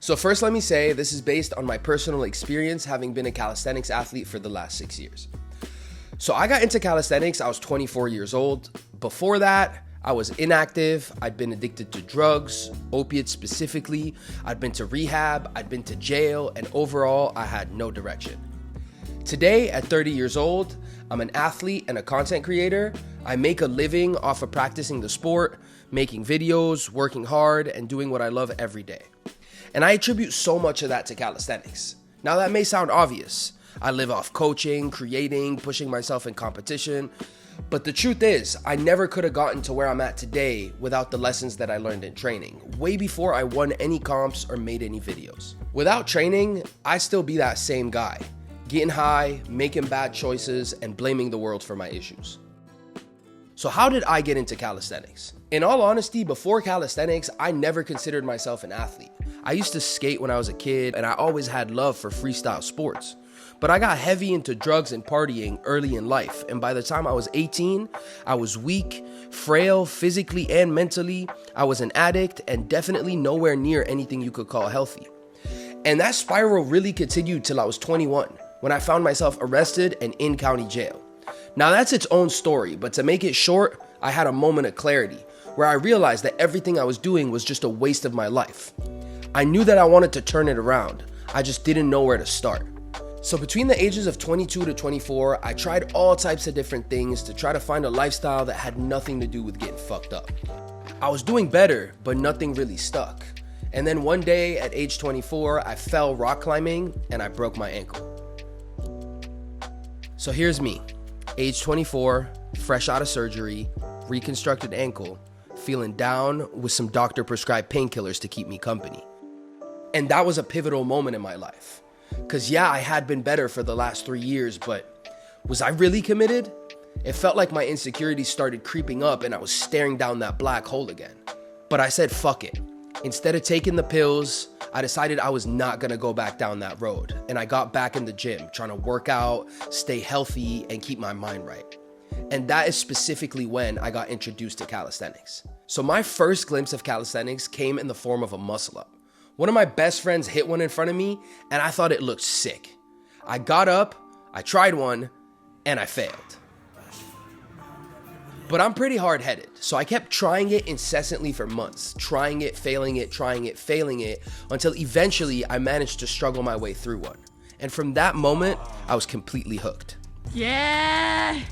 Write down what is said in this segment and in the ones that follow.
So first let me say this is based on my personal experience having been a calisthenics athlete for the last 6 years. So I got into calisthenics, I was 24 years old. Before that, I was inactive, I'd been addicted to drugs, opiates specifically, I'd been to rehab, I'd been to jail, and overall, I had no direction. Today, at 30 years old, I'm an athlete and a content creator. I make a living off of practicing the sport, making videos, working hard, and doing what I love every day. And I attribute so much of that to calisthenics. Now that may sound obvious. I live off coaching, creating, pushing myself in competition. But the truth is, I never could have gotten to where I'm at today without the lessons that I learned in training, way before I won any comps or made any videos. Without training, I'd still be that same guy, getting high, making bad choices, and blaming the world for my issues. So how did I get into calisthenics? In all honesty, before calisthenics, I never considered myself an athlete. I used to skate when I was a kid, and I always had love for freestyle sports. But I got heavy into drugs and partying early in life, and by the time I was 18, I was weak, frail, physically and mentally. I was an addict and definitely nowhere near anything you could call healthy. And that spiral really continued till I was 21, when I found myself arrested and in county jail. Now that's its own story, but to make it short, I had a moment of clarity where I realized that everything I was doing was just a waste of my life. I knew that I wanted to turn it around. I just didn't know where to start. So between the ages of 22 to 24, I tried all types of different things to try to find a lifestyle that had nothing to do with getting fucked up. I was doing better, but nothing really stuck. And then one day at age 24, I fell rock climbing and I broke my ankle. So here's me, age 24, fresh out of surgery, reconstructed ankle, feeling down with some doctor prescribed painkillers to keep me company. And that was a pivotal moment in my life. Cause yeah, I had been better for the last 3 years, but was I really committed? It felt like my insecurities started creeping up and I was staring down that black hole again. But I said, fuck it. Instead of taking the pills, I decided I was not gonna go back down that road. And I got back in the gym, trying to work out, stay healthy, and keep my mind right. And that is specifically when I got introduced to calisthenics. So my first glimpse of calisthenics came in the form of a muscle up. One of my best friends hit one in front of me, and I thought it looked sick. I got up, I tried one, and I failed. But I'm pretty hard-headed, so I kept trying it incessantly for months, trying it, failing it, failing it, until eventually I managed to struggle my way through one. And from that moment, I was completely hooked. Yeah!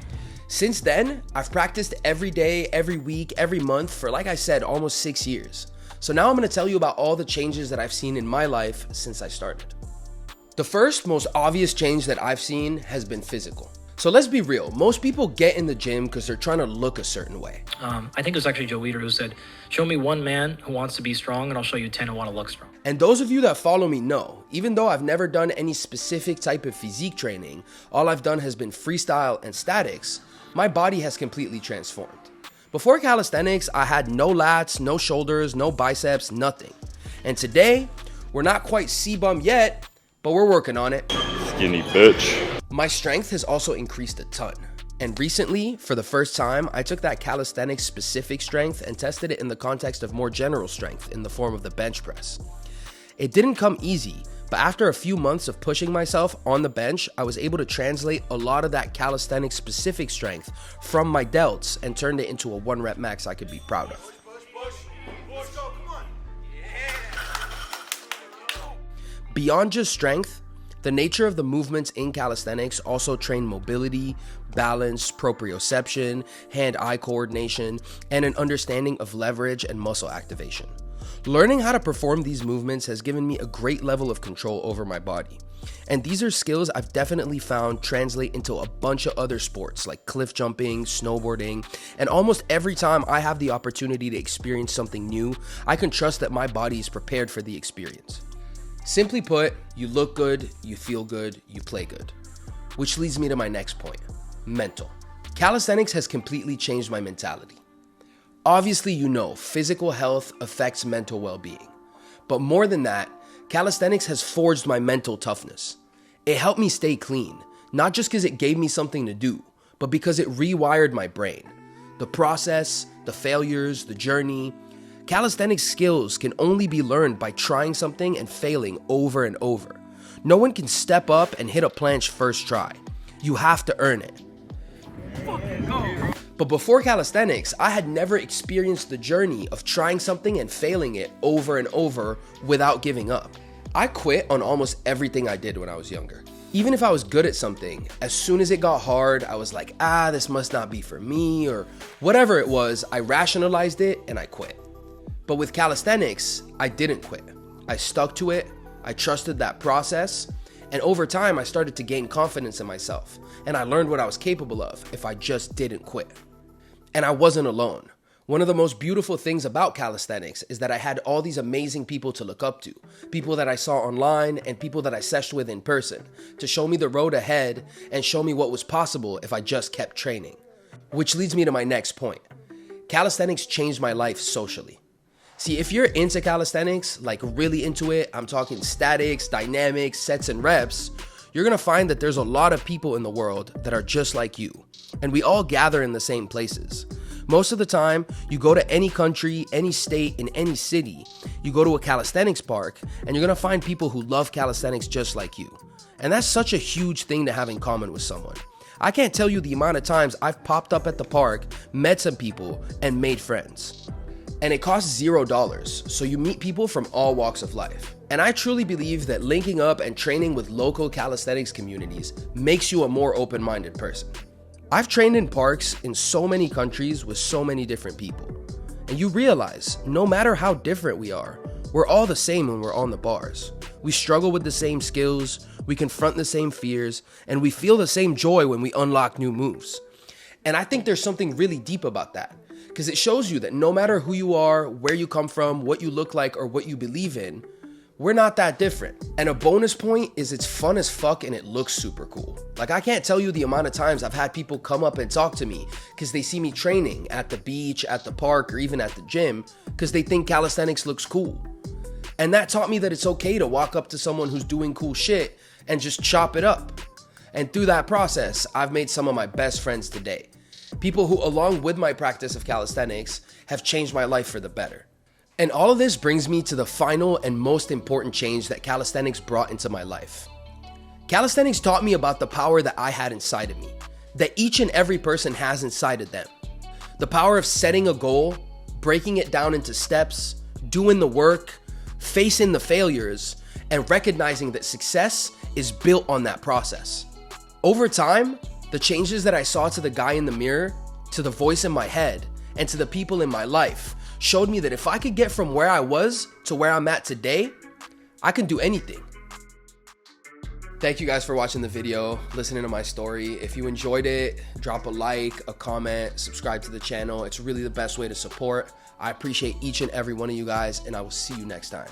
Since then, I've practiced every day, every week, every month for, like I said, almost 6 years. So now I'm gonna tell you about all the changes that I've seen in my life since I started. The first, most obvious change that I've seen has been physical. So let's be real, most people get in the gym because they're trying to look a certain way. I think it was actually Joe Weider who said, show me one man who wants to be strong and I'll show you 10 who want to look strong. And those of you that follow me know, even though I've never done any specific type of physique training, all I've done has been freestyle and statics, my body has completely transformed. Before calisthenics, I had no lats, no shoulders, no biceps, nothing. And today, we're not quite C-bum yet, but we're working on it. Skinny bitch. My strength has also increased a ton. And recently, for the first time, I took that calisthenics specific strength and tested it in the context of more general strength in the form of the bench press. It didn't come easy, but after a few months of pushing myself on the bench, I was able to translate a lot of that calisthenics specific strength from my delts and turned it into a 1 rep max I could be proud of. Beyond just strength, the nature of the movements in calisthenics also train mobility, balance, proprioception, hand-eye coordination, and an understanding of leverage and muscle activation. Learning how to perform these movements has given me a great level of control over my body. And these are skills I've definitely found translate into a bunch of other sports like cliff jumping, snowboarding, and almost every time I have the opportunity to experience something new, I can trust that my body is prepared for the experience. Simply put, you look good, you feel good, you play good. Which leads me to my next point, mental. Calisthenics has completely changed my mentality. Obviously, you know, physical health affects mental well-being. But more than that, calisthenics has forged my mental toughness. It helped me stay clean, not just because it gave me something to do, but because it rewired my brain. The process, the failures, the journey. Calisthenics skills can only be learned by trying something and failing over and over. No one can step up and hit a planche first try. You have to earn it. But before calisthenics, I had never experienced the journey of trying something and failing it over and over without giving up. I quit on almost everything I did when I was younger. Even if I was good at something, as soon as it got hard, I was like, this must not be for me, or whatever it was, I rationalized it and I quit. But with calisthenics, I didn't quit. I stuck to it, I trusted that process, and over time I started to gain confidence in myself, and I learned what I was capable of if I just didn't quit. And I wasn't alone. One of the most beautiful things about calisthenics is that I had all these amazing people to look up to, people that I saw online and people that I sessioned with in person, to show me the road ahead and show me what was possible if I just kept training. Which leads me to my next point. Calisthenics changed my life socially. See, if you're into calisthenics, like really into it, I'm talking statics, dynamics, sets, and reps, you're gonna find that there's a lot of people in the world that are just like you, and we all gather in the same places. Most of the time, you go to any country, any state, in any city, you go to a calisthenics park, and you're gonna find people who love calisthenics just like you. And that's such a huge thing to have in common with someone. I can't tell you the amount of times I've popped up at the park, met some people, and made friends. And it costs $0, so you meet people from all walks of life. And I truly believe that linking up and training with local calisthenics communities makes you a more open-minded person. I've trained in parks in so many countries with so many different people. And you realize, no matter how different we are, we're all the same when we're on the bars. We struggle with the same skills, we confront the same fears, and we feel the same joy when we unlock new moves. And I think there's something really deep about that, because it shows you that no matter who you are, where you come from, what you look like, or what you believe in, we're not that different. And a bonus point is it's fun as fuck and it looks super cool. Like, I can't tell you the amount of times I've had people come up and talk to me because they see me training at the beach, at the park, or even at the gym because they think calisthenics looks cool. And that taught me that it's okay to walk up to someone who's doing cool shit and just chop it up. And through that process, I've made some of my best friends today. People who, along with my practice of calisthenics, have changed my life for the better. And all of this brings me to the final and most important change that calisthenics brought into my life. Calisthenics taught me about the power that I had inside of me, that each and every person has inside of them. The power of setting a goal, breaking it down into steps, doing the work, facing the failures, and recognizing that success is built on that process. Over time, the changes that I saw to the guy in the mirror, to the voice in my head, and to the people in my life showed me that if I could get from where I was to where I'm at today, I can do anything. Thank you guys for watching the video, listening to my story. If you enjoyed it, drop a like, a comment, subscribe to the channel. It's really the best way to support. I appreciate each and every one of you guys, and I will see you next time.